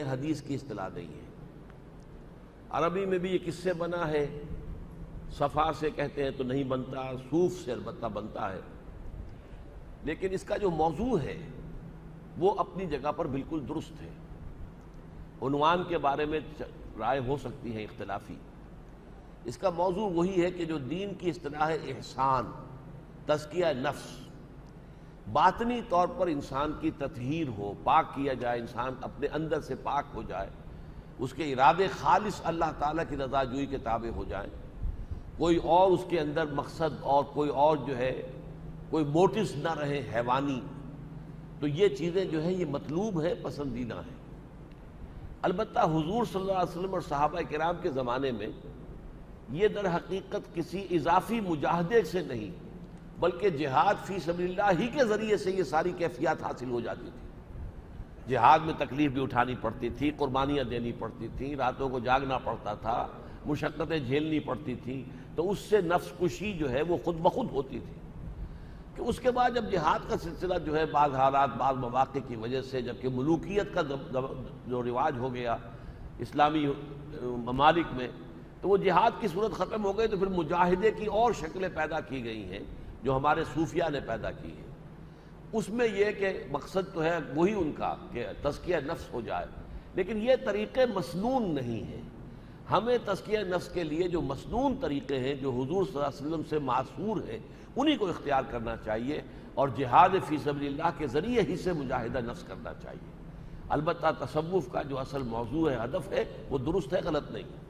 حدیث کی اصطلاح نہیں ہے۔ عربی میں بھی یہ کس سے بنا ہے؟ صفا سے کہتے ہیں تو نہیں بنتا، صوف سے البتہ بنتا ہے، لیکن اس کا جو موضوع ہے وہ اپنی جگہ پر بالکل درست ہے۔ عنوان کے بارے میں رائے ہو سکتی ہے اختلافی، اس کا موضوع وہی ہے کہ جو دین کی اصطلاح ہے احسان، تزکیہ نفس، باطنی طور پر انسان کی تطہیر ہو، پاک کیا جائے، انسان اپنے اندر سے پاک ہو جائے، اس کے ارادے خالص اللہ تعالیٰ کی رضا جوئی کے تابع ہو جائیں، کوئی اور اس کے اندر مقصد اور کوئی اور جو ہے کوئی موٹیوز نہ رہے حیوانی، تو یہ چیزیں جو ہے یہ مطلوب ہے، پسندیدہ ہیں۔ البتہ حضور صلی اللہ علیہ وسلم اور صحابہ کرام کے زمانے میں یہ در حقیقت کسی اضافی مجاہدے سے نہیں بلکہ جہاد فی سبیل اللہ ہی کے ذریعے سے یہ ساری کیفیات حاصل ہو جاتی تھی۔ جہاد میں تکلیف بھی اٹھانی پڑتی تھی، قربانیاں دینی پڑتی تھیں، راتوں کو جاگنا پڑتا تھا، مشقتیں جھیلنی پڑتی تھیں، تو اس سے نفس کشی جو ہے وہ خود بخود ہوتی تھی۔ کہ اس کے بعد جب جہاد کا سلسلہ جو ہے بعض حالات بعض مواقع کی وجہ سے جبکہ ملوکیت کا جو رواج ہو گیا اسلامی ممالک میں، تو وہ جہاد کی صورت ختم ہو گئی، تو پھر مجاہدے کی اور شکلیں پیدا کی گئی ہیں جو ہمارے صوفیہ نے پیدا کی ہیں۔ اس میں یہ کہ مقصد تو ہے وہی ان کا کہ تزکیہ نفس ہو جائے، لیکن یہ طریقے مسنون نہیں ہیں۔ ہمیں تزکیہ نفس کے لیے جو مسنون طریقے ہیں جو حضور صلی اللہ علیہ وسلم سے معصور ہیں انہی کو اختیار کرنا چاہیے، اور جہاد فی سبیل اللہ کے ذریعے ہی سے مجاہدہ نفس کرنا چاہیے۔ البتہ تصوف کا جو اصل موضوع ہے، ہدف ہے، وہ درست ہے، غلط نہیں۔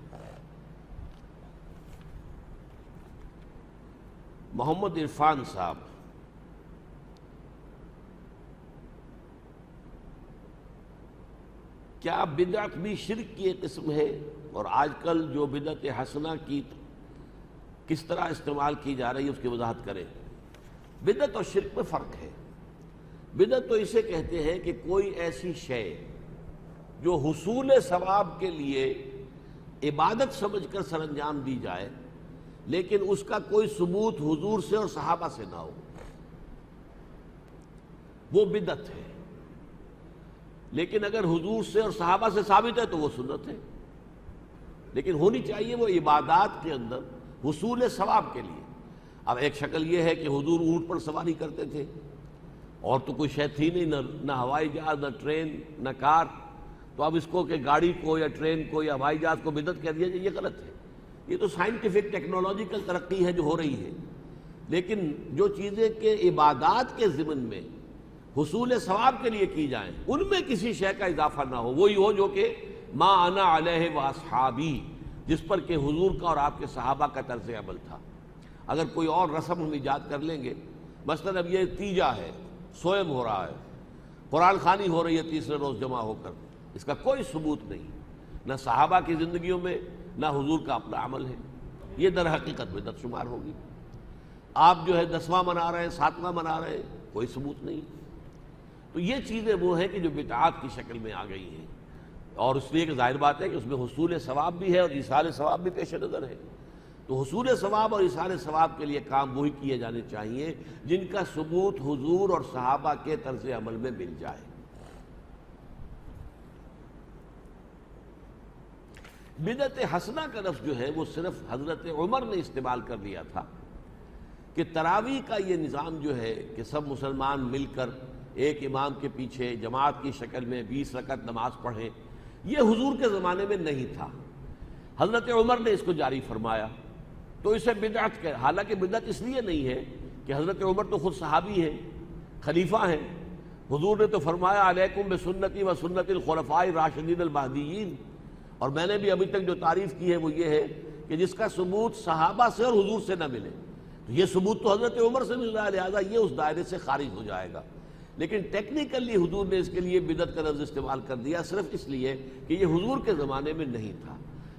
محمد عرفان صاحب، کیا بدعت بھی شرک کی ایک قسم ہے؟ اور آج کل جو بدعت حسنہ کی کس طرح استعمال کی جا رہی ہے اس کی وضاحت کریں۔ بدعت اور شرک میں فرق ہے۔ بدعت تو اسے کہتے ہیں کہ کوئی ایسی شے جو حصول ثواب کے لیے عبادت سمجھ کر سر انجام دی جائے لیکن اس کا کوئی ثبوت حضور سے اور صحابہ سے نہ ہو، وہ بدعت ہے۔ لیکن اگر حضور سے اور صحابہ سے ثابت ہے تو وہ سنت ہے، لیکن ہونی چاہیے وہ عبادات کے اندر حصول ثواب کے لیے۔ اب ایک شکل یہ ہے کہ حضور اونٹ پر سواری کرتے تھے اور تو کوئی شے تھی نہیں، نہ ہوائی جہاز، نہ ٹرین، نہ کار، تو اب اس کو کہ گاڑی کو یا ٹرین کو یا ہوائی جہاز کو بدعت کہہ دیا جائے، یہ غلط ہے۔ یہ تو سائنٹیفک ٹیکنالوجیکل ترقی ہے جو ہو رہی ہے، لیکن جو چیزیں کہ عبادات کے ضمن میں حصول ثواب کے لیے کی جائیں ان میں کسی شے کا اضافہ نہ ہو، وہی ہو جو کہ ما انا علیہ واصحابی، جس پر کہ حضور کا اور آپ کے صحابہ کا طرز عمل تھا۔ اگر کوئی اور رسم ہم ایجاد کر لیں گے، مثلا اب یہ تیجا ہے، سوئم ہو رہا ہے، قرآن خوانی ہو رہی ہے تیسرے روز جمع ہو کر، اس کا کوئی ثبوت نہیں، نہ صحابہ کی زندگیوں میں نہ حضور کا اپنا عمل ہے، یہ در حقیقت بدعت شمار ہوگی۔ آپ جو ہے 10واں منا رہے ہیں، 7واں منا رہے ہیں، کوئی ثبوت نہیں۔ تو یہ چیزیں وہ ہیں کہ جو بدعات کی شکل میں آ گئی ہیں، اور اس لیے کہ ظاہر بات ہے کہ اس میں حصول ثواب بھی ہے اور ایصال ثواب بھی پیش نظر ہے۔ تو حصول ثواب اور ایصال ثواب کے لیے کام وہی کیے جانے چاہیے جن کا ثبوت حضور اور صحابہ کے طرز عمل میں مل جائے۔ بدعت حسنہ کا لفظ جو ہے وہ صرف حضرت عمر نے استعمال کر لیا تھا کہ تراویح کا یہ نظام جو ہے کہ سب مسلمان مل کر ایک امام کے پیچھے جماعت کی شکل میں 20 رکعت نماز پڑھیں، یہ حضور کے زمانے میں نہیں تھا۔ حضرت عمر نے اس کو جاری فرمایا تو اسے بدعت کہ حالانکہ بدعت اس لیے نہیں ہے کہ حضرت عمر تو خود صحابی ہیں، خلیفہ ہیں، حضور نے تو فرمایا علیکم بسنتی و سنت الخلفاء الراشدین المہدیین، اور میں نے بھی ابھی تک جو تعریف کی ہے وہ یہ ہے کہ جس کا ثبوت صحابہ سے اور حضور سے نہ ملے، تو یہ ثبوت تو حضرت عمر سے مل رہا ہے، لہٰذا یہ اس دائرے سے خارج ہو جائے گا۔ لیکن ٹیکنیکلی حضور نے اس کے لیے بدعت کا لفظ استعمال کر دیا صرف اس لیے کہ یہ حضور کے زمانے میں نہیں تھا۔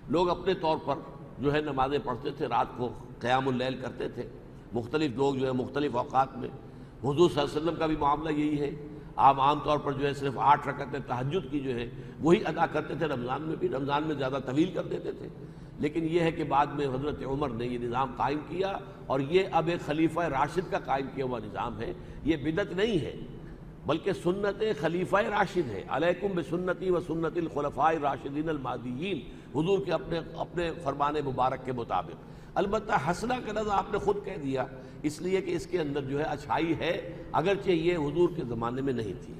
لوگ اپنے طور پر جو ہے نمازیں پڑھتے تھے، رات کو قیام اللیل کرتے تھے، مختلف لوگ جو ہے مختلف اوقات میں، حضور صلی اللہ علیہ وسلم کا بھی معاملہ یہی ہے۔ آپ عام طور پر جو ہے صرف 8 رکعتیں تہجد کی جو ہے وہی ادا کرتے تھے، رمضان میں بھی، رمضان میں زیادہ طویل کر دیتے تھے۔ لیکن یہ ہے کہ بعد میں حضرت عمر نے یہ نظام قائم کیا، اور یہ اب ایک خلیفہ راشد کا قائم کیا ہوا نظام ہے، یہ بدعت نہیں ہے۔ بلکہ سنت خلیفہ راشد ہے، علیکم بسنتی و سنت الخلفاء الراشدین المہدیین، حضور کے اپنے فرمان مبارک کے مطابق۔ البتہ حسنہ کا لفظ آپ نے خود کہہ دیا، اس لیے کہ اس کے اندر جو ہے اچھائی ہے، اگرچہ یہ حضور کے زمانے میں نہیں تھی۔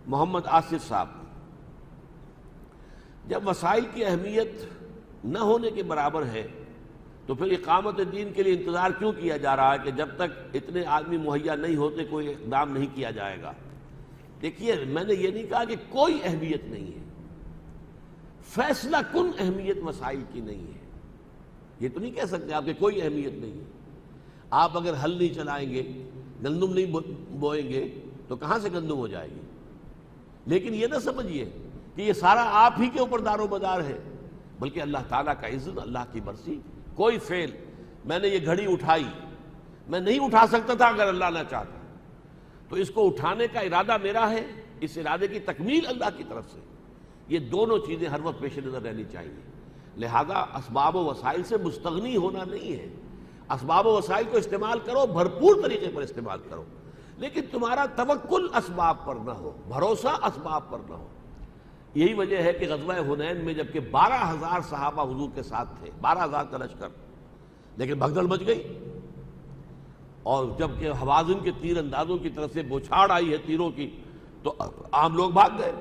محمد آصف صاحب، جب وسائل کی اہمیت نہ ہونے کے برابر ہے تو پھر اقامت دین کے لیے انتظار کیوں کیا جا رہا ہے کہ جب تک اتنے آدمی مہیا نہیں ہوتے کوئی اقدام نہیں کیا جائے گا؟ دیکھیے، میں نے یہ نہیں کہا کہ کوئی اہمیت نہیں ہے، فیصلہ کن اہمیت وسائل کی نہیں ہے، یہ تو نہیں کہہ سکتے آپ کہ کوئی اہمیت نہیں ہے۔ آپ اگر ہل نہیں چلائیں گے، گندم نہیں بوئیں گے تو کہاں سے گندم ہو جائے گی؟ لیکن یہ نہ سمجھیے کہ یہ سارا آپ ہی کے اوپر دار و مدار ہے، بلکہ اللہ تعالیٰ کا اذن، اللہ کی مرضی۔ کوئی فعل، میں نے یہ گھڑی اٹھائی، میں نہیں اٹھا سکتا تھا اگر اللہ نہ چاہتا، تو اس کو اٹھانے کا ارادہ میرا ہے، اس ارادے کی تکمیل اللہ کی طرف سے۔ یہ دونوں چیزیں ہر وقت پیش نظر رہنی چاہیے۔ لہذا اسباب و وسائل سے مستغنی ہونا نہیں ہے، اسباب و وسائل کو استعمال کرو، بھرپور طریقے پر استعمال کرو، لیکن تمہارا توکل اسباب پر نہ ہو، بھروسہ اسباب پر نہ ہو۔ یہی وجہ ہے کہ غزوہ حنین میں جبکہ 12,000 صحابہ حضور کے ساتھ تھے، 12,000 کا لشکر، لیکن بھگدڑ مچ گئی، اور جبکہ حوازن کے تیر اندازوں کی طرف سے بوچھاڑ آئی ہے تیروں کی، تو عام لوگ بھاگ گئے۔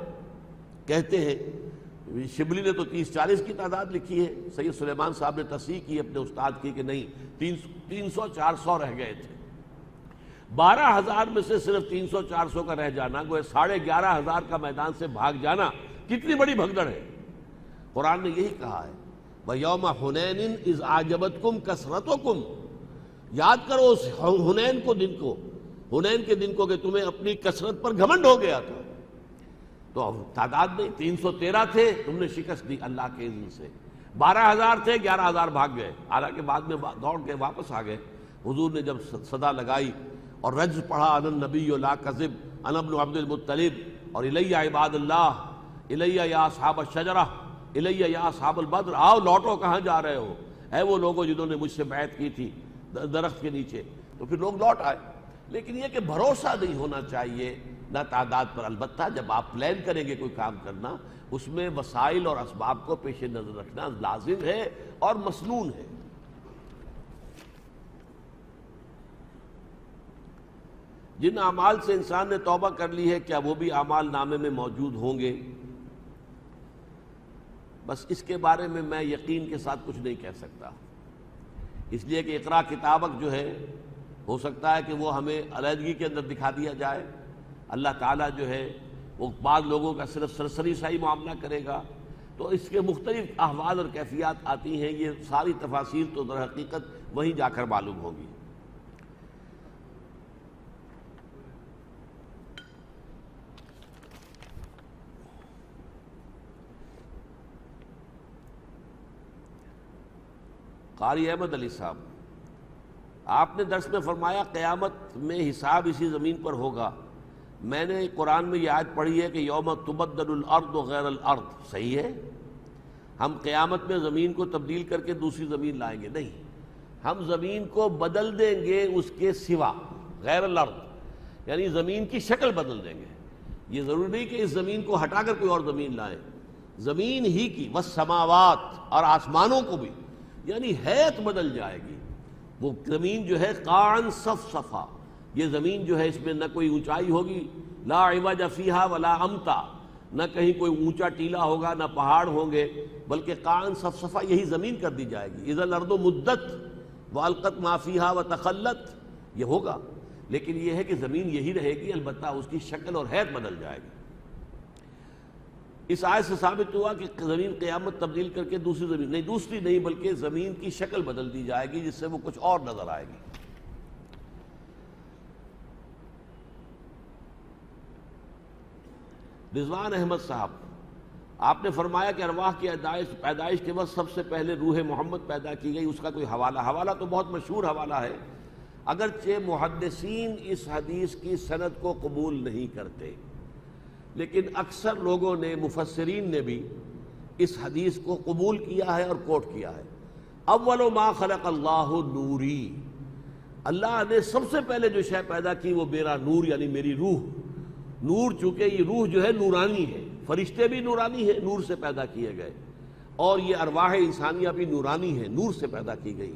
کہتے ہیں شبلی نے تو 30-40 کی تعداد لکھی ہے، سید سلیمان صاحب نے تصحیح کی اپنے استاد کی کہ نہیں، 300-400 رہ گئے تھے۔ 12,000 میں سے صرف 300-400 کا رہ جانا، گویا 11,500 کا میدان سے بھاگ جانا کتنی بڑی بھگدڑ ہے۔ قرآن نے یہی کہا ہے، وَيَوْمَ حُنَيْنٍ إِذْ أَعْجَبَتْكُمْ كَثْرَتُكُمْ، یاد کرو اس حنین کو، دن کو، حنین کے دن کو کہ تمہیں اپنی کثرت پر گھمنڈ ہو گیا تھا، تو تعداد نہیں، 313 تھے، تم نے شکست دی اللہ کے اذن سے۔ 12,000 تھے، 11,000 بھاگ گئے، حالانکہ بعد میں دوڑ کے واپس آ گئے۔ حضور نے جب صدا لگائی اور رجز پڑھا، انا النبی لا کذب انا ابن عبد المطلب، اور الیہ عباد اللہ، الیہ یا اصحاب الشجرہ، الیہ یا اصحاب البدر، آؤ لوٹو، کہاں جا رہے ہو، اے وہ لوگوں جنہوں نے مجھ سے بیعت کی تھی درخت کے نیچے، تو پھر لوگ لوٹ آئے۔ لیکن یہ کہ بھروسہ نہیں ہونا چاہیے نہ تعداد پر۔ البتہ جب آپ پلان کریں گے کوئی کام کرنا، اس میں وسائل اور اسباب کو پیش نظر رکھنا لازم ہے اور مسنون ہے۔ جن اعمال سے انسان نے توبہ کر لی ہے، کیا وہ بھی اعمال نامے میں موجود ہوں گے؟ بس اس کے بارے میں میں یقین کے ساتھ کچھ نہیں کہہ سکتا، اس لیے کہ اقرا کتابک جو ہے، ہو سکتا ہے کہ وہ ہمیں علیحدگی کے اندر دکھا دیا جائے۔ اللہ تعالیٰ جو ہے وہ بعض لوگوں کا صرف سرسری سا ہی معاملہ کرے گا، تو اس کے مختلف احوال اور کیفیات آتی ہیں، یہ ساری تفاصیل تو در حقیقت وہیں جا کر معلوم ہوگی۔ قاری احمد علی صاحب، آپ نے درس میں فرمایا قیامت میں حساب اسی زمین پر ہوگا، میں نے قرآن میں یہ آیت پڑھی ہے کہ یوم تبدل الارض غیر الارض، صحیح ہے؟ ہم قیامت میں زمین کو تبدیل کر کے دوسری زمین لائیں گے؟ نہیں، ہم زمین کو بدل دیں گے اس کے سوا، غیر الارض یعنی زمین کی شکل بدل دیں گے۔ یہ ضروری نہیں کہ اس زمین کو ہٹا کر کوئی اور زمین لائیں، زمین ہی کی، والسماوات، اور آسمانوں کو بھی، یعنی حیت بدل جائے گی۔ وہ زمین جو ہے قاعن صفصفا، یہ زمین جو ہے اس میں نہ کوئی اونچائی ہوگی، لا عوج فیہا ولا امتا، نہ کہیں کوئی اونچا ٹیلا ہوگا، نہ پہاڑ ہوں گے، بلکہ قاعن صفصفا یہی زمین کر دی جائے گی۔ اذا الارض مدت والقت ما فیہا وتخلت، یہ ہوگا، لیکن یہ ہے کہ زمین یہی رہے گی، البتہ اس کی شکل اور حیت بدل جائے گی۔ اس آیت سے ثابت ہوا کہ زمین قیامت تبدیل کر کے دوسری زمین، نہیں دوسری نہیں بلکہ زمین کی شکل بدل دی جائے گی، جس سے وہ کچھ اور نظر آئے گی۔ رضوان احمد صاحب، آپ نے فرمایا کہ ارواح کی پیدائش کے وقت سب سے پہلے روح محمد پیدا کی گئی، اس کا کوئی حوالہ تو بہت مشہور حوالہ ہے، اگرچہ محدثین اس حدیث کی سند کو قبول نہیں کرتے، لیکن اکثر لوگوں نے، مفسرین نے بھی اس حدیث کو قبول کیا ہے اور کوٹ کیا ہے۔ اول ما خلق اللہ نوری، اللہ نے سب سے پہلے جو شے پیدا کی وہ میرا نور یعنی میری روح. نور چونکہ یہ روح جو ہے نورانی ہے، فرشتے بھی نورانی ہیں، نور سے پیدا کیے گئے، اور یہ ارواح انسانیہ بھی نورانی ہے، نور سے پیدا کی گئی.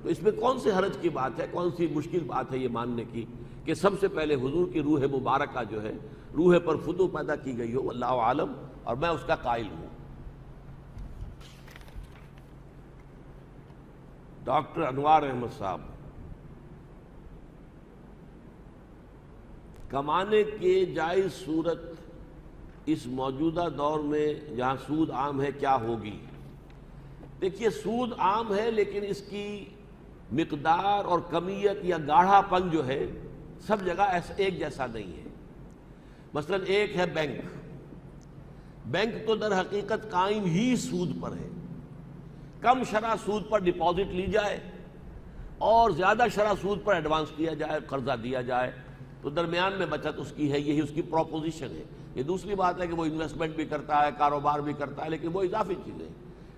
تو اس میں کون سے حرج کی بات ہے، کون سی مشکل بات ہے یہ ماننے کی کہ سب سے پہلے حضور کی روح مبارکہ جو ہے روح پر فتو پیدا کی گئی ہو. اللہ عالم، اور میں اس کا قائل ہوں. ڈاکٹر انوار احمد صاحب، کمانے کے جائز صورت اس موجودہ دور میں جہاں سود عام ہے کیا ہوگی؟ دیکھیے، سود عام ہے لیکن اس کی مقدار اور کمیت یا گاڑھا پن جو ہے سب جگہ ایک جیسا نہیں ہے. مثلا ایک ہے بینک. بینک تو در حقیقت قائم ہی سود پر ہے. کم شرح سود پر ڈپازٹ لی جائے اور زیادہ شرح سود پر ایڈوانس کیا جائے، قرضہ دیا جائے، تو درمیان میں بچت اس کی ہے. یہی اس کی پروپوزیشن ہے. یہ دوسری بات ہے کہ وہ انویسٹمنٹ بھی کرتا ہے، کاروبار بھی کرتا ہے، لیکن وہ اضافی چیزیں.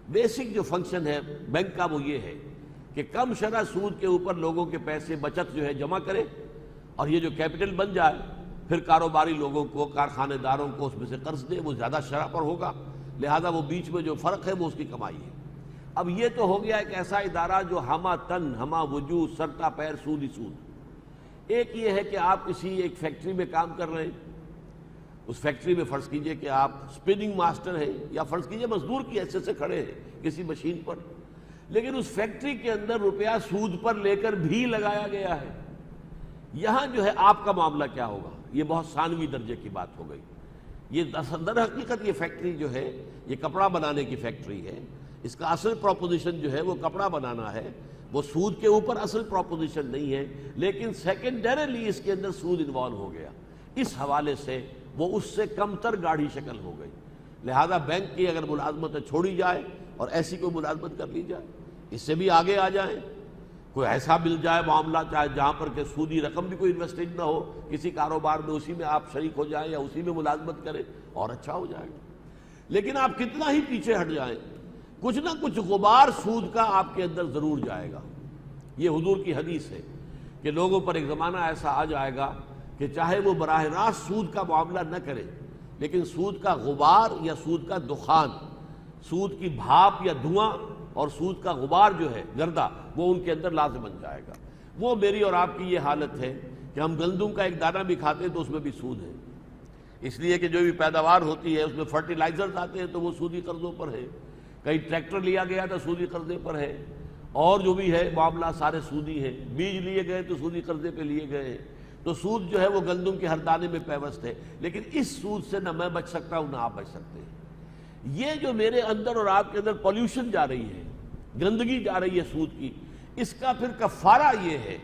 بیسک جو فنکشن ہے بینک کا وہ یہ ہے کہ کم شرح سود کے اوپر لوگوں کے پیسے بچت جو ہے جمع کرے، اور یہ جو کیپٹل بن جائے پھر کاروباری لوگوں کو، کارخانے داروں کو اس میں سے قرض دے. وہ زیادہ شرح پر ہوگا، لہذا وہ بیچ میں جو فرق ہے وہ اس کی کمائی ہے. اب یہ تو ہو گیا ایک ایسا ادارہ جو ہمہ تن ہمہ وجود سرتا پیر سود ہی سود. ایک یہ ہے کہ آپ کسی ایک فیکٹری میں کام کر رہے ہیں، اس فیکٹری میں فرض کیجئے کہ آپ سپننگ ماسٹر ہیں، یا فرض کیجئے مزدور کی حیثیت سے کھڑے ہیں کسی مشین پر، لیکن اس فیکٹری کے اندر روپیہ سود پر لے کر بھی لگایا گیا ہے. یہاں جو ہے آپ کا معاملہ کیا ہوگا؟ یہ بہت ثانوی درجے کی بات ہو گئی. یہ در حقیقت یہ فیکٹری جو ہے یہ کپڑا بنانے کی فیکٹری ہے. اس کا اصل پروپوزیشن جو ہے وہ کپڑا بنانا ہے، وہ سود کے اوپر اصل پروپوزیشن نہیں ہے، لیکن سیکنڈریلی اس کے اندر سود انوالو ہو گیا. اس حوالے سے وہ اس سے کم تر گاڑھی شکل ہو گئی. لہذا بینک کی اگر ملازمت چھوڑی جائے اور ایسی کوئی ملازمت کر لی جائے، اس سے بھی آگے آ جائیں، کوئی ایسا مل جائے معاملہ چاہے جہاں پر کہ سودی رقم بھی کوئی انویسٹڈ نہ ہو کسی کاروبار میں، اسی میں آپ شریک ہو جائیں یا اسی میں ملازمت کریں، اور اچھا ہو جائے گا. لیکن آپ کتنا ہی پیچھے ہٹ جائیں، کچھ نہ کچھ غبار سود کا آپ کے اندر ضرور جائے گا. یہ حضور کی حدیث ہے کہ لوگوں پر ایک زمانہ ایسا آ جائے گا کہ چاہے وہ براہ راست سود کا معاملہ نہ کرے، لیکن سود کا غبار یا سود کا دخان، سود کی بھاپ یا دھواں اور سود کا غبار جو ہے گردہ، وہ ان کے اندر لازم بن جائے گا. وہ میری اور آپ کی یہ حالت ہے کہ ہم گندم کا ایک دانہ بھی کھاتے ہیں تو اس میں بھی سود ہے، اس لیے کہ جو بھی پیداوار ہوتی ہے اس میں فرٹیلائزرز آتے ہیں تو وہ سودی قرضوں پر ہے. کئی ٹریکٹر لیا گیا تو سودی قرضے پر ہے، اور جو بھی ہے معاملہ سارے سودی ہیں. بیج لیے گئے تو سودی قرضے پہ لیے گئے ہیں. تو سود جو ہے وہ گندم کے ہر دانے میں پیوست ہے. لیکن اس سود سے نہ میں بچ سکتا ہوں نہ آپ بچ سکتے ہیں. یہ جو میرے اندر اور آپ کے اندر پولیوشن جا رہی ہے، گندگی جا رہی ہے سود کی، اس کا پھر کفارہ یہ ہے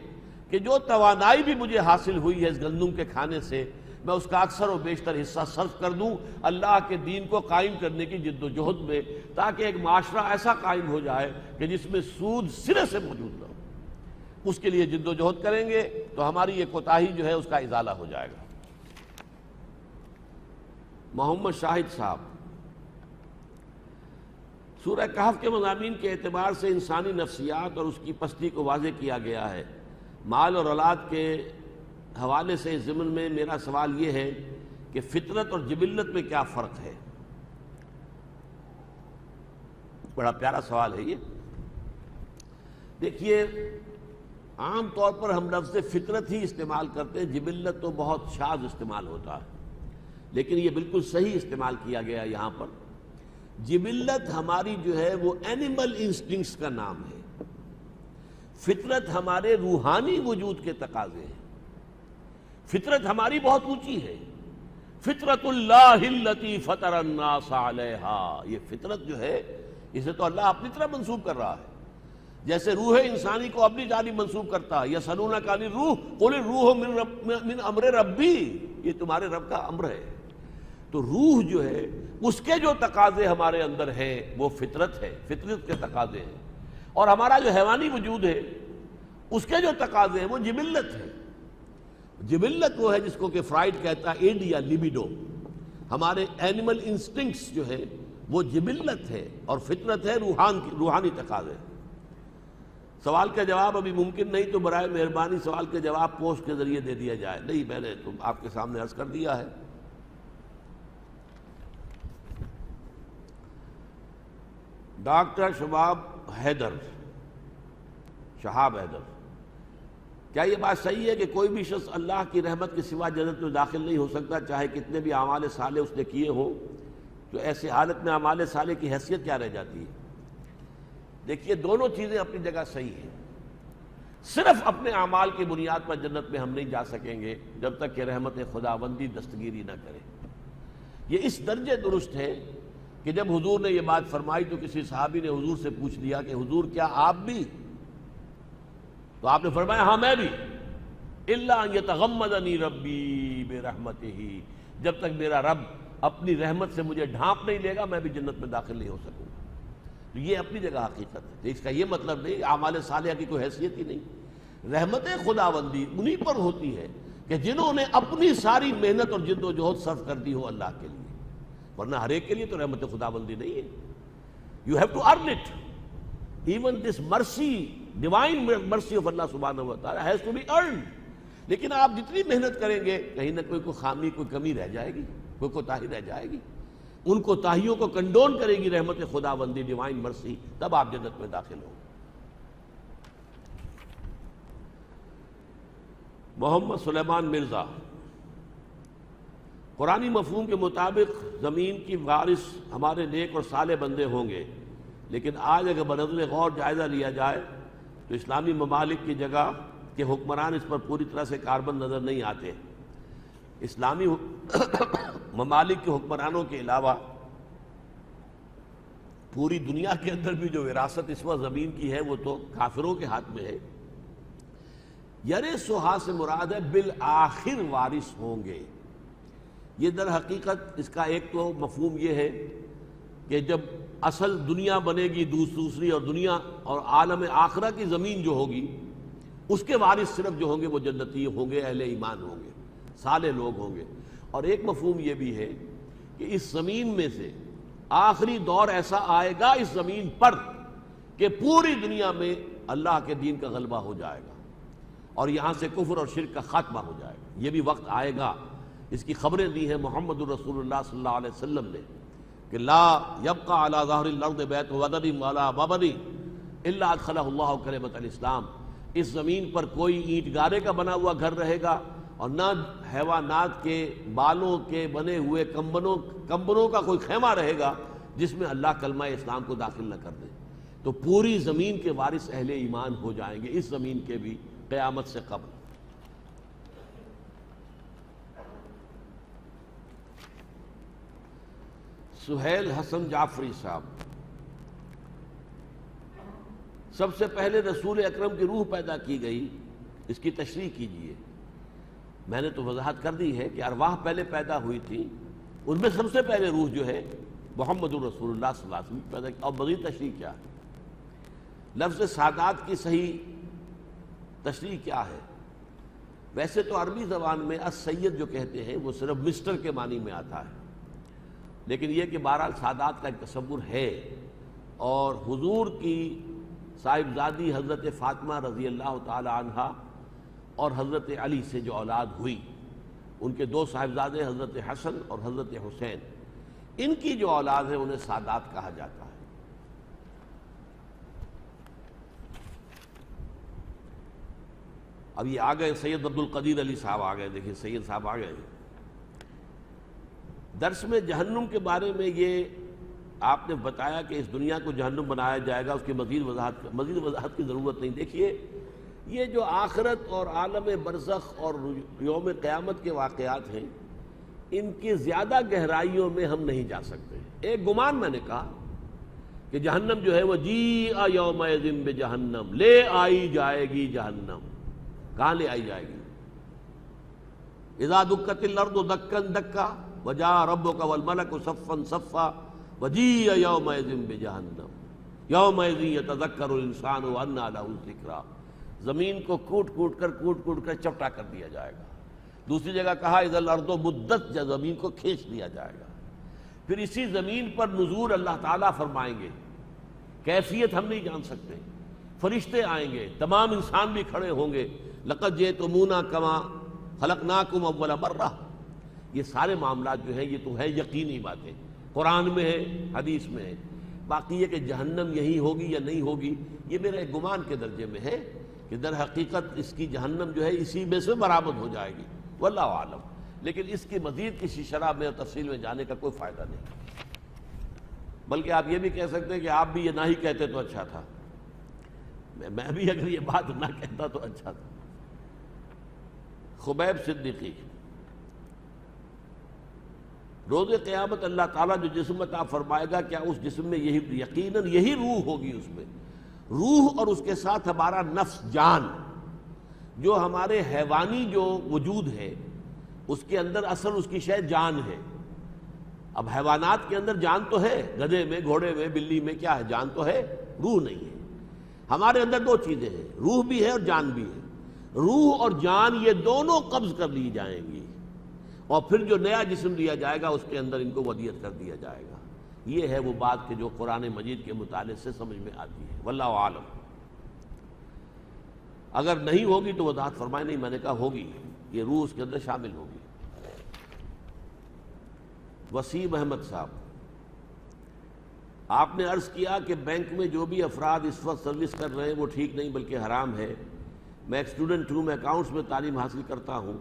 کہ جو توانائی بھی مجھے حاصل ہوئی ہے اس گندم کے کھانے سے، میں اس کا اکثر و بیشتر حصہ صرف کر دوں اللہ کے دین کو قائم کرنے کی جد و جہد میں، تاکہ ایک معاشرہ ایسا قائم ہو جائے کہ جس میں سود سرے سے موجود نہ ہو. اس کے لیے جد و جہد کریں گے تو ہماری یہ کوتاہی جو ہے اس کا ازالہ ہو جائے گا. محمد شاہد صاحب، سورہ کہف کے مضامین کے اعتبار سے انسانی نفسیات اور اس کی پستی کو واضح کیا گیا ہے. مال اور اولاد کے حوالے سے اس ضمن میں میرا سوال یہ ہے کہ فطرت اور جبلت میں کیا فرق ہے؟ بڑا پیارا سوال ہے یہ. دیکھیے، عام طور پر ہم لفظ فطرت ہی استعمال کرتے ہیں، جبلت تو بہت شاذ استعمال ہوتا ہے، لیکن یہ بالکل صحیح استعمال کیا گیا یہاں پر. جبلت ہماری جو ہے وہ اینیمل انسٹنکٹس کا نام ہے، فطرت ہمارے روحانی وجود کے تقاضے ہیں. فطرت ہماری بہت اونچی ہے. فطرت اللہ التی فطر الناس علیہا، یہ فطرت جو ہے اسے تو اللہ اپنی طرح منسوب کر رہا ہے، جیسے روح انسانی کو اپنی جانب منسوب کرتا ہے. یسألونک عن الروح قل الروح من امر ربی، یہ تمہارے رب کا امر ہے. تو روح جو ہے اس کے جو تقاضے ہمارے اندر ہیں وہ فطرت ہے، فطرت کے تقاضے ہیں. اور ہمارا جو حیوانی وجود ہے اس کے جو تقاضے ہیں وہ جبلت ہے. جبلت وہ ہے جس کو کہ فرائڈ کہتا ہے ایڈ یا لیبیڈو. ہمارے اینیمل انسٹنکٹس جو ہے وہ جبلت ہے، اور فطرت ہے روحانی تقاضے. سوال کا جواب ابھی ممکن نہیں تو برائے مہربانی سوال کا جواب پوسٹ کے ذریعے دے دیا جائے. نہیں، میں نے تو آپ کے سامنے عرض کر دیا ہے. ڈاکٹر شہاب حیدر، کیا یہ بات صحیح ہے کہ کوئی بھی شخص اللہ کی رحمت کے سوا جنت میں داخل نہیں ہو سکتا چاہے کتنے بھی اعمال صالح اس نے کیے ہوں؟ تو ایسی حالت میں اعمال صالح کی حیثیت کیا رہ جاتی ہے؟ دیکھیے، دونوں چیزیں اپنی جگہ صحیح ہیں. صرف اپنے اعمال کی بنیاد پر جنت میں ہم نہیں جا سکیں گے جب تک کہ رحمت خداوندی دستگیری نہ کرے. یہ اس درجے درست ہے کہ جب حضور نے یہ بات فرمائی تو کسی صحابی نے حضور سے پوچھ لیا کہ حضور کیا آپ بھی؟ تو آپ نے فرمایا ہاں میں بھی. الا ان یتغمدنی ربی برحمتہ، جب تک میرا رب اپنی رحمت سے مجھے ڈھانپ نہیں لے گا میں بھی جنت میں داخل نہیں ہو سکوں گا. تو یہ اپنی جگہ حقیقت ہے. تو اس کا یہ مطلب نہیں اعمال صالحہ کی کوئی حیثیت ہی نہیں. رحمت خداوندی انہی پر ہوتی ہے کہ جنہوں نے اپنی ساری محنت اور جد و جہد صرف کر دی ہو اللہ کے لیے، ورنہ ہر ایک کے لیے تو رحمت خداوندی نہیں ہے. You have to earn it. Even this mercy, divine mercy of اللہ سبحانہ و تعالی ہیز ٹو بی ارنڈ. لیکن آپ جتنی محنت کریں گے کہیں نہ کوئی خامی، کوئی کمی رہ جائے گی، کوئی کوتاہی رہ جائے گی. ان کوتاہیوں کو کنڈون کرے گی رحمت خداوندی، ڈیوائن مرسی، تب آپ جنت میں داخل ہوں. محمد سلیمان مرزا، قرآنی مفہوم کے مطابق زمین کی وارث ہمارے نیک اور صالح بندے ہوں گے، لیکن آج اگر بنظر غور جائزہ لیا جائے تو اسلامی ممالک کی جگہ کے حکمران اس پر پوری طرح سے کاربند نظر نہیں آتے. اسلامی ممالک کے حکمرانوں کے علاوہ پوری دنیا کے اندر بھی جو وراثت اس وقت زمین کی ہے وہ تو کافروں کے ہاتھ میں ہے. یرثھا سے مراد ہے بالآخر وارث ہوں گے. یہ در حقیقت اس کا ایک تو مفہوم یہ ہے کہ جب اصل دنیا بنے گی دوسری اور دنیا اور عالم آخرہ کی زمین جو ہوگی اس کے وارث صرف جو ہوں گے وہ جنتی ہوں گے، اہل ایمان ہوں گے، صالح لوگ ہوں گے. اور ایک مفہوم یہ بھی ہے کہ اس زمین میں سے آخری دور ایسا آئے گا اس زمین پر کہ پوری دنیا میں اللہ کے دین کا غلبہ ہو جائے گا اور یہاں سے کفر اور شرک کا خاتمہ ہو جائے گا. یہ بھی وقت آئے گا. اس کی خبریں دی ہیں محمد الرسول اللہ صلی اللہ علیہ وسلم نے کہ لا یبقى علی ظہر الارض بیت وادر ولا مبنی الا ادخلہ اللہ کلمۃ الاسلام. اس زمین پر کوئی اینٹ گارے کا بنا ہوا گھر رہے گا اور نہ حیوانات کے بالوں کے بنے ہوئے کمبنوں کا کوئی خیمہ رہے گا جس میں اللہ کلمہ اسلام کو داخل نہ کر دے. تو پوری زمین کے وارث اہل ایمان ہو جائیں گے، اس زمین کے بھی، قیامت سے قبل. سہیل حسن جعفری صاحب، سب سے پہلے رسول اکرم کی روح پیدا کی گئی، اس کی تشریح کیجیے. میں نے تو وضاحت کر دی ہے کہ ارواح پہلے پیدا ہوئی تھی، ان میں سب سے پہلے روح جو ہے محمد الرسول اللہ صلی اللہ علیہ وسلم پیدا کی. اور مزید تشریح کیا ہے؟ لفظ سادات کی صحیح تشریح کیا ہے؟ ویسے تو عربی زبان میں السید جو کہتے ہیں وہ صرف مسٹر کے معنی میں آتا ہے، لیکن یہ کہ بہرحال سادات کا ایک تصور ہے. اور حضور کی صاحبزادی حضرت فاطمہ رضی اللہ تعالی عنہا اور حضرت علی سے جو اولاد ہوئی، ان کے دو صاحبزادے حضرت حسن اور حضرت حسین، ان کی جو اولاد ہے انہیں سادات کہا جاتا ہے. اب یہ آ گئے سید عبد القدیر علی صاحب آ گئے. دیکھیں سید صاحب آ گئے. درس میں جہنم کے بارے میں یہ آپ نے بتایا کہ اس دنیا کو جہنم بنایا جائے گا، اس کی مزید وضاحت کی ضرورت نہیں. دیکھیے، یہ جو آخرت اور عالم برزخ اور یوم قیامت کے واقعات ہیں، ان کی زیادہ گہرائیوں میں ہم نہیں جا سکتے. ایک گمان میں نے کہا کہ جہنم جو ہے وہ جیء یومئذ بجہنم، لے آئی جائے گی جہنم. کہاں لے آئی جائے گی؟ اذا دکت الارض دکا دکا وجاء ربک والملک صفا صفا وجیء یومئذ بجہنم یومئذ یتذکر الانسان وانى له الذکریٰ. زمین کو کوٹ کوٹ کر چپٹا کر دیا جائے گا. دوسری جگہ کہا اذا الارض مدت، زمین کو کھینچ لیا جائے گا. پھر اسی زمین پر نزول اللہ تعالیٰ فرمائیں گے. کیفیت ہم نہیں جان سکتے. فرشتے آئیں گے، تمام انسان بھی کھڑے ہوں گے، لقد جئتمونا کما خلقناکم اول مرہ. یہ سارے معاملات جو ہیں یہ تو ہے یقینی باتیں، قرآن میں ہے، حدیث میں ہے. باقی یہ کہ جہنم یہی ہوگی یا نہیں ہوگی، یہ میرا ایک گمان کے درجے میں ہے کہ در حقیقت اس کی جہنم جو ہے اسی میں سے برآمد ہو جائے گی، واللہ عالم. لیکن اس کی مزید کسی شرح میں اور تفصیل میں جانے کا کوئی فائدہ نہیں. بلکہ آپ یہ بھی کہہ سکتے ہیں کہ آپ بھی یہ نہ ہی کہتے تو اچھا تھا، میں بھی اگر یہ بات نہ کہتا تو اچھا تھا. خبیب صدیقی، روز قیامت اللہ تعالیٰ جو جسم عطا فرمائے گا، کیا اس جسم میں یہی یقیناً یہی روح ہوگی؟ اس میں روح اور اس کے ساتھ ہمارا نفس، جان، جو ہمارے حیوانی جو وجود ہے اس کے اندر اصل اس کی شے جان ہے. اب حیوانات کے اندر جان تو ہے، گدھے میں، گھوڑے میں، بلی میں کیا ہے؟ جان تو ہے، روح نہیں ہے. ہمارے اندر دو چیزیں ہیں، روح بھی ہے اور جان بھی ہے. روح اور جان یہ دونوں قبض کر لی جائیں گی، اور پھر جو نیا جسم لیا جائے گا اس کے اندر ان کو ودیعت کر دیا جائے گا. یہ ہے وہ بات کہ جو قرآن مجید کے مطالعے سے سمجھ میں آتی ہے، واللہ عالم. اگر نہیں ہوگی تو وضاحت فرمائے. نہیں، میں نے کہا ہوگی، یہ روح اس کے اندر شامل ہوگی. وسیم احمد صاحب، آپ نے عرض کیا کہ بینک میں جو بھی افراد اس وقت سروس کر رہے ہیں وہ ٹھیک نہیں بلکہ حرام ہے. میں ایک اسٹوڈنٹ ہوں، میں اکاؤنٹس میں تعلیم حاصل کرتا ہوں.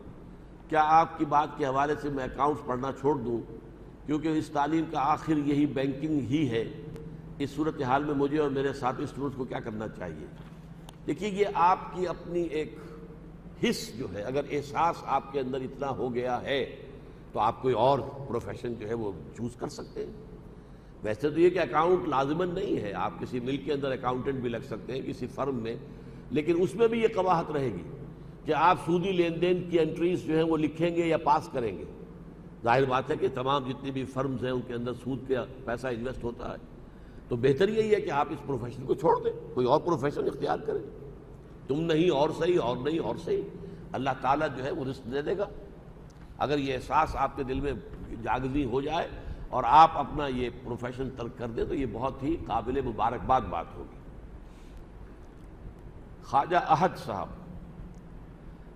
کیا آپ کی بات کے حوالے سے میں اکاؤنٹس پڑھنا چھوڑ دوں کیونکہ اس تعلیم کا آخر یہی بینکنگ ہی ہے؟ اس صورتحال میں مجھے اور میرے ساتھی اسٹوڈنٹس کو کیا کرنا چاہیے؟ دیکھیے، یہ آپ کی اپنی ایک حس جو ہے، اگر احساس آپ کے اندر اتنا ہو گیا ہے تو آپ کوئی اور پروفیشن جو ہے وہ چوز کر سکتے ہیں. ویسے تو یہ کہ اکاؤنٹ لازماً نہیں ہے، آپ کسی ملک کے اندر اکاؤنٹنٹ بھی لگ سکتے ہیں، کسی فرم میں، لیکن اس میں بھی یہ قباحت رہے گی کہ آپ سودی لین دین کی انٹریز جو ہیں وہ لکھیں گے یا پاس کریں گے. ظاہر بات ہے کہ تمام جتنی بھی فرمز ہیں ان کے اندر سود کا پیسہ انویسٹ ہوتا ہے. تو بہتر یہی ہے کہ آپ اس پروفیشن کو چھوڑ دیں، کوئی اور پروفیشن اختیار کریں. تم نہیں اور صحیح، اور نہیں اور صحیح، اللہ تعالیٰ جو ہے وہ رزق دے دے گا. اگر یہ احساس آپ کے دل میں جاگزی ہو جائے اور آپ اپنا یہ پروفیشن ترک کر دیں تو یہ بہت ہی قابل مبارکباد بات ہوگی. خواجہ احد صاحب،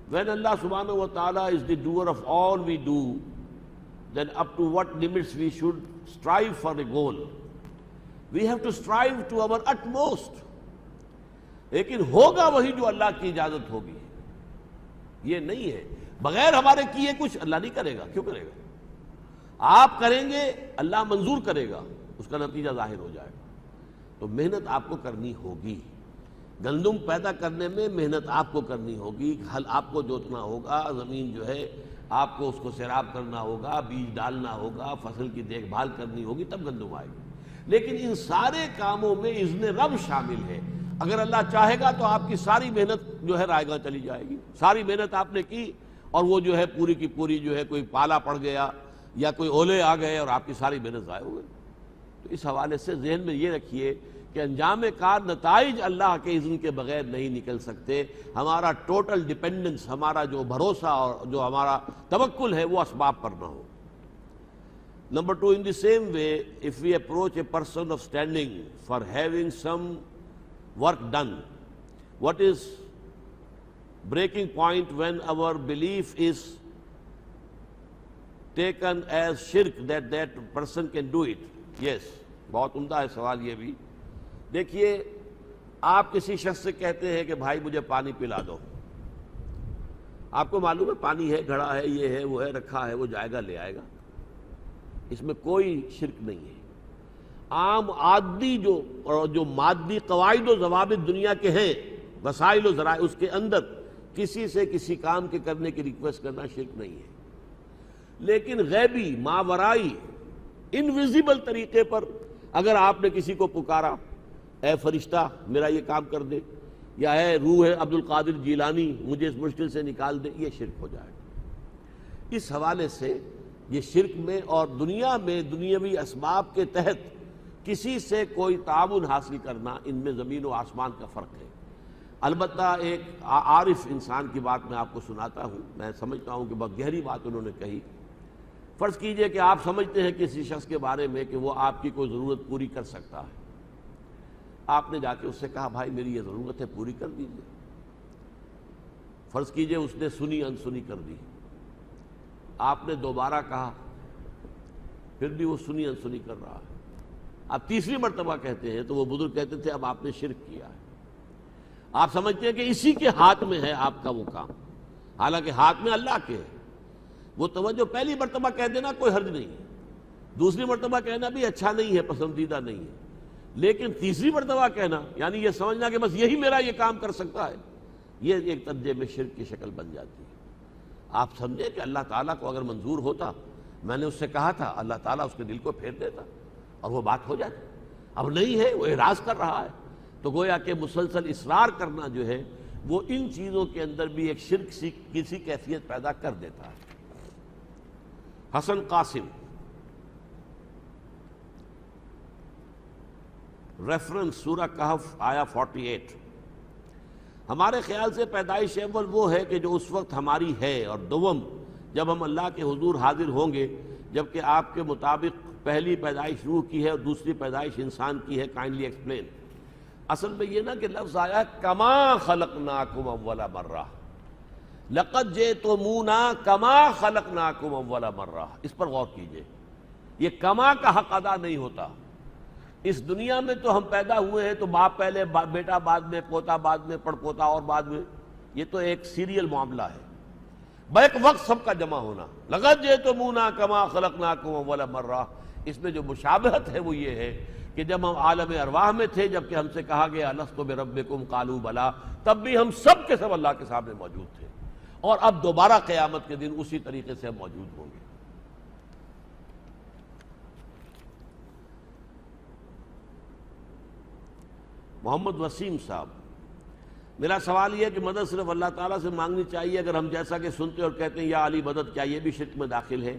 when Allah subhanahu wa ta'ala is the doer of all we do, then up to what limits we should strive for a goal? We have to strive to our utmost. لیکن ہوگا وہی جو اللہ کی اجازت ہوگی. یہ نہیں ہے بغیر ہمارے کیے کچھ اللہ نہیں کرے گا. کیوں کرے گا؟ آپ کریں گے، اللہ منظور کرے گا، اس کا نتیجہ ظاہر ہو جائے گا. تو محنت آپ کو کرنی ہوگی. گندم پیدا کرنے میں محنت آپ کو کرنی ہوگی، ہل آپ کو جوتنا ہوگا، زمین جو ہے آپ کو اس کو سیراب کرنا ہوگا، بیج ڈالنا ہوگا، فصل کی دیکھ بھال کرنی ہوگی، تب گندم آئے گی. لیکن ان سارے کاموں میں اذن رب شامل ہے. اگر اللہ چاہے گا تو آپ کی ساری محنت جو ہے رائے گاں چلی جائے گی. ساری محنت آپ نے کی اور وہ جو ہے پوری کی پوری جو ہے کوئی پالا پڑ گیا یا کوئی اولے آ گئے اور آپ کی ساری محنت ضائع ہو گئی. تو اس حوالے سے ذہن میں یہ رکھیے کہ انجام کار نتائج اللہ کے اذن کے بغیر نہیں نکل سکتے. ہمارا ٹوٹل ڈیپینڈنس، ہمارا جو بھروسہ اور جو ہمارا توکل ہے وہ اسباب پر نہ ہو. Number 2, in the same way, if we approach a person of standing for having some work done, what is breaking point when our belief is taken as shirk that person can do it? Yes, بہت عمدہ ہے سوال یہ بھی. دیکھیے، آپ کسی شخص سے کہتے ہیں کہ بھائی مجھے پانی پلا دو. آپ کو معلوم ہے پانی ہے، گھڑا ہے، یہ ہے، وہ ہے، رکھا ہے، وہ جائے گا لے آئے گا. اس میں کوئی شرک نہیں ہے. عام عادی جو مادی قواعد و ضوابط دنیا کے ہیں، وسائل و ذرائع، اس کے اندر کسی سے کسی کام کے کرنے کی ریکویسٹ کرنا شرک نہیں ہے. لیکن غیبی، ماورائی، انویزیبل طریقے پر اگر آپ نے کسی کو پکارا، اے فرشتہ میرا یہ کام کر دے، یا اے روح عبد القادر جیلانی مجھے اس مشکل سے نکال دے، یہ شرک ہو جائے گا. اس حوالے سے یہ شرک میں اور دنیا میں دنیاوی اسباب کے تحت کسی سے کوئی تعاون حاصل کرنا، ان میں زمین و آسمان کا فرق ہے. البتہ ایک عارف انسان کی بات میں آپ کو سناتا ہوں. میں سمجھتا ہوں کہ بہت گہری بات انہوں نے کہی. فرض کیجئے کہ آپ سمجھتے ہیں کسی شخص کے بارے میں کہ وہ آپ کی کوئی ضرورت پوری کر سکتا ہے، آپ نے جا کے اس سے کہا بھائی میری یہ ضرورت ہے پوری کر دیجیے. فرض کیجئے اس نے سنی انسنی کر دی. آپ نے دوبارہ کہا پھر بھی وہ سنی انسنی کر رہا ہے. آپ تیسری مرتبہ کہتے ہیں تو وہ بزرگ کہتے تھے اب آپ نے شرک کیا ہے. آپ سمجھتے ہیں کہ اسی کے ہاتھ میں ہے آپ کا وہ کام، حالانکہ ہاتھ میں اللہ کے ہے. وہ توجہ پہلی مرتبہ کہہ دینا کوئی حرج نہیں ہے، دوسری مرتبہ کہنا بھی اچھا نہیں ہے، پسندیدہ نہیں ہے، لیکن تیسری مرتبہ کہنا یعنی یہ سمجھنا کہ بس یہی میرا یہ کام کر سکتا ہے، یہ ایک درجے میں شرک کی شکل بن جاتی ہے. آپ سمجھیں کہ اللہ تعالیٰ کو اگر منظور ہوتا، میں نے اس سے کہا تھا، اللہ تعالیٰ اس کے دل کو پھیر دیتا اور وہ بات ہو جاتی. اب نہیں ہے، وہ اعراض کر رہا ہے. تو گویا کہ مسلسل اصرار کرنا جو ہے وہ ان چیزوں کے اندر بھی ایک شرک کسی کیفیت پیدا کر دیتا ہے. حسن قاسم، ریفرنس سورہ کہف آیا 48. ہمارے خیال سے پیدائش اول وہ ہے کہ جو اس وقت ہماری ہے، اور دوم جب ہم اللہ کے حضور حاضر ہوں گے، جبکہ آپ کے مطابق پہلی پیدائش روح کی ہے اور دوسری پیدائش انسان کی ہے. Kindly explain. اصل میں یہ نا کہ لفظ آیا ہے کما خلقناکم اول مرہ، لقد جئتمونا کما خلقناکم اول مرہ. اس پر غور کیجئے، یہ کما کا حق ادا نہیں ہوتا. اس دنیا میں تو ہم پیدا ہوئے ہیں تو باپ پہلے، بیٹا بعد میں، پوتا بعد میں، پڑ پوتا اور بعد میں، یہ تو ایک سیریل معاملہ ہے. بیک وقت سب کا جمع ہونا. لقد جئتمونا کما خلقناکم اول مرہ. اس میں جو مشابہت ہے وہ یہ ہے کہ جب ہم عالم ارواح میں تھے، جبکہ ہم سے کہا گیا الست بربکم قالوا بلا، تب بھی ہم سب کے سب اللہ کے سامنے موجود تھے، اور اب دوبارہ قیامت کے دن اسی طریقے سے ہم موجود ہوں گے. محمد وسیم صاحب، میرا سوال یہ ہے کہ مدد صرف اللہ تعالیٰ سے مانگنی چاہیے اگر ہم جیسا کہ سنتے اور کہتے ہیں یا علی مدد، کیا یہ بھی شرک میں داخل ہے؟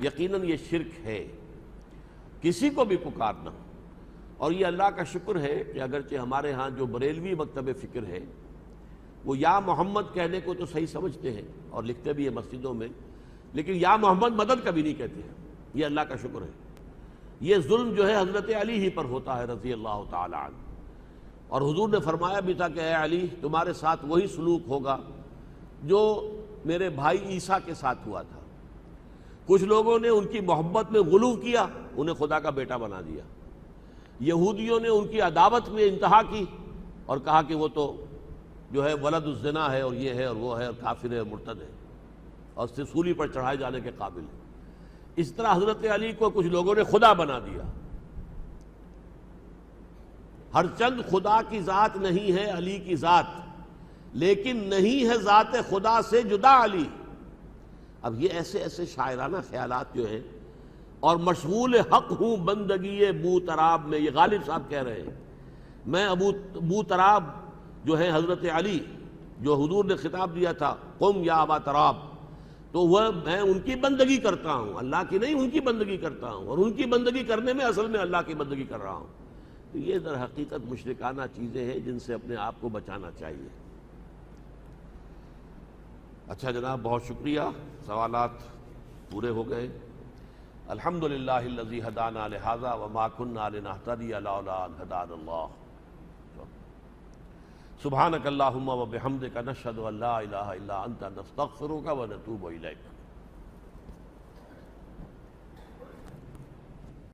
یقیناً یہ شرک ہے، کسی کو بھی پکارنا. اور یہ اللہ کا شکر ہے کہ اگرچہ ہمارے ہاں جو بریلوی مکتب فکر ہے وہ یا محمد کہنے کو تو صحیح سمجھتے ہیں اور لکھتے بھی ہیں مسجدوں میں، لیکن یا محمد مدد کبھی نہیں کہتے ہیں. یہ اللہ کا شکر ہے. یہ ظلم جو ہے حضرت علی ہی پر ہوتا ہے رضی اللہ تعالی عنہ. اور حضور نے فرمایا بھی تھا کہ اے علی تمہارے ساتھ وہی سلوک ہوگا جو میرے بھائی عیسیٰ کے ساتھ ہوا تھا. کچھ لوگوں نے ان کی محبت میں غلو کیا، انہیں خدا کا بیٹا بنا دیا. یہودیوں نے ان کی عداوت میں انتہا کی اور کہا کہ وہ تو جو ہے ولد الزنا ہے اور یہ ہے اور وہ ہے اور کافر ہے اور مرتد ہے اور سولی پر چڑھائے جانے کے قابل ہے. اس طرح حضرت علی کو کچھ لوگوں نے خدا بنا دیا. ہر چند خدا کی ذات نہیں ہے علی کی ذات، لیکن نہیں ہے ذات خدا سے جدا علی. اب یہ ایسے ایسے شاعرانہ خیالات جو ہیں، اور مشغول حق ہوں بندگی بو تراب میں، یہ غالب صاحب کہہ رہے ہیں. میں ابو تراب جو ہے حضرت علی، جو حضور نے خطاب دیا تھا قم یا ابا تراب، تو وہ میں ان کی بندگی کرتا ہوں، اللہ کی نہیں، ان کی بندگی کرتا ہوں، اور ان کی بندگی کرنے میں اصل میں اللہ کی بندگی کر رہا ہوں. تو یہ در حقیقت مشرکانہ چیزیں ہیں جن سے اپنے آپ کو بچانا چاہیے. اچھا جناب، بہت شکریہ، سوالات پورے ہو گئے. الحمدللہ الذی ہدانا لہذا وما کننا لنہتدی لولا ان ہدانا اللہ. سبحانک اللہم وبحمدک نشہد ان لا الہ الا انت نستغفرک ونتوب الیک.